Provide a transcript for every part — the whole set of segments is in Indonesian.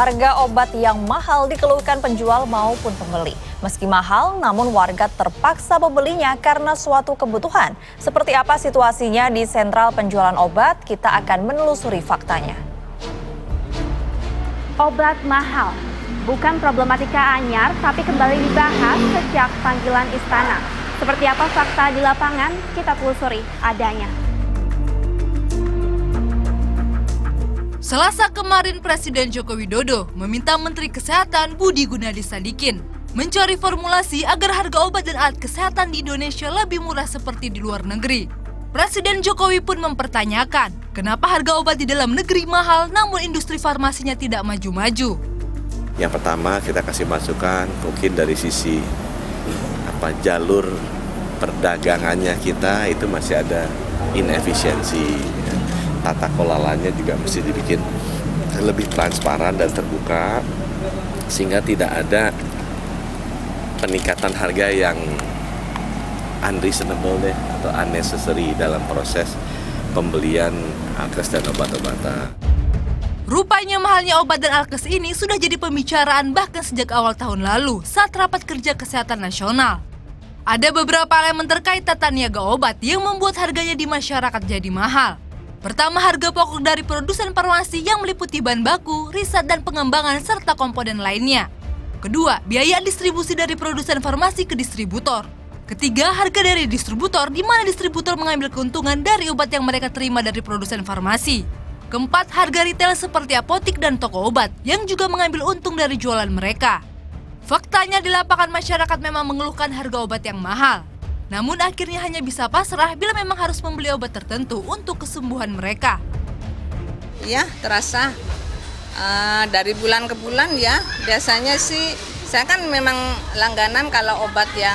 harga obat yang mahal dikeluhkan penjual maupun pembeli. Meski mahal, namun warga terpaksa membelinya karena suatu kebutuhan. Seperti apa situasinya di sentral penjualan obat? Kita akan menelusuri faktanya. Obat mahal bukan problematika anyar, tapi kembali dibahas sejak panggilan istana. Seperti apa fakta di lapangan? Kita telusuri adanya. Selasa kemarin Presiden Joko Widodo meminta Menteri Kesehatan Budi Gunadi Sadikin mencari formulasi agar harga obat dan alat kesehatan di Indonesia lebih murah seperti di luar negeri. Presiden Jokowi pun mempertanyakan kenapa harga obat di dalam negeri mahal namun industri farmasinya tidak maju-maju. Yang pertama kita kasih masukan mungkin dari sisi jalur perdagangannya kita itu masih ada inefisiensi. Tata kelolanya juga mesti dibikin lebih transparan dan terbuka sehingga tidak ada peningkatan harga yang unreasonable atau unnecessary dalam proses pembelian alkes dan obat-obatan. Rupanya mahalnya obat dan alkes ini sudah jadi pembicaraan bahkan sejak awal tahun lalu saat rapat kerja kesehatan nasional. Ada beberapa elemen terkait tata niaga obat yang membuat harganya di masyarakat jadi mahal. Pertama, harga pokok dari produsen farmasi yang meliputi bahan baku, riset dan pengembangan serta komponen lainnya. Kedua, biaya distribusi dari produsen farmasi ke distributor. Ketiga, harga dari distributor di mana distributor mengambil keuntungan dari obat yang mereka terima dari produsen farmasi. Keempat, harga retail seperti apotik dan toko obat yang juga mengambil untung dari jualan mereka. Faktanya di lapangan masyarakat memang mengeluhkan harga obat yang mahal. Namun akhirnya hanya bisa pasrah bila memang harus membeli obat tertentu untuk kesembuhan mereka. Ya, terasa dari bulan ke bulan ya. Biasanya sih saya kan memang langganan kalau obat yang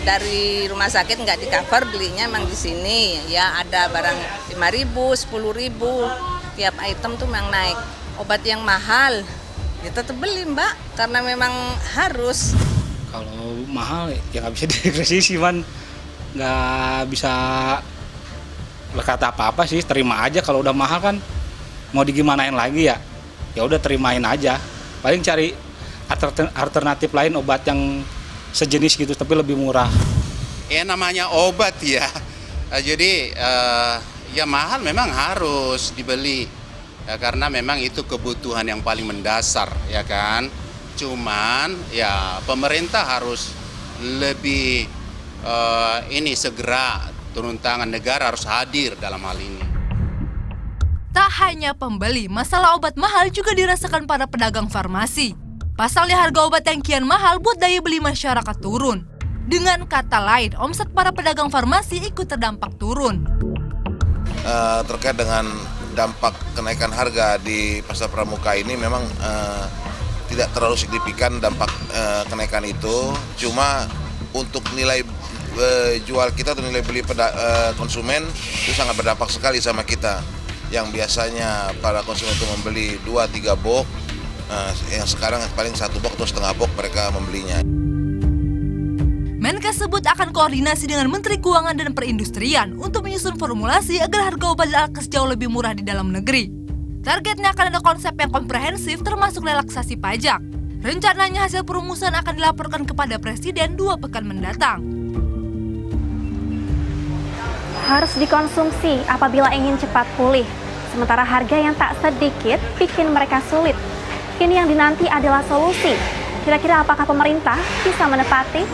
dari rumah sakit nggak di-cover belinya memang di sini. Ya ada barang 5.000, 10.000, tiap item tuh memang naik. Obat yang mahal ya tetap beli Mbak, karena memang harus. Kalau mahal ya nggak bisa dikritisi, man, nggak bisa berkata apa-apa sih, terima aja. Kalau udah mahal kan mau digimanain lagi ya, ya udah terimain aja. Paling cari alternatif lain obat yang sejenis gitu tapi lebih murah. Ya namanya obat ya, jadi ya mahal memang harus dibeli ya, karena memang itu kebutuhan yang paling mendasar ya kan. Cuman ya pemerintah harus lebih segera turun tangan, negara harus hadir dalam hal ini. Tak hanya pembeli, masalah obat mahal juga dirasakan para pedagang farmasi. Pasalnya harga obat yang kian mahal buat daya beli masyarakat turun. Dengan kata lain, omset para pedagang farmasi ikut terdampak turun. Terkait dengan dampak kenaikan harga di pasar pramuka ini memang tidak terlalu signifikan dampak kenaikan itu, cuma untuk nilai jual kita atau nilai beli konsumen itu sangat berdampak sekali sama kita. Yang biasanya para konsumen itu membeli 2-3 box, yang sekarang paling 1 box atau setengah box mereka membelinya. Menkes sebut akan koordinasi dengan Menteri Keuangan dan Perindustrian untuk menyusun formulasi agar harga obat dan alkes jauh lebih murah di dalam negeri. Targetnya akan ada konsep yang komprehensif termasuk relaksasi pajak. Rencananya hasil perumusan akan dilaporkan kepada Presiden 2 pekan mendatang. Harus dikonsumsi apabila ingin cepat pulih. Sementara harga yang tak sedikit bikin mereka sulit. Kini yang dinanti adalah solusi. Kira-kira apakah pemerintah bisa menepati?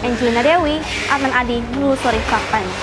Angelina Dewi, Arman Adi menelusuri faktanya.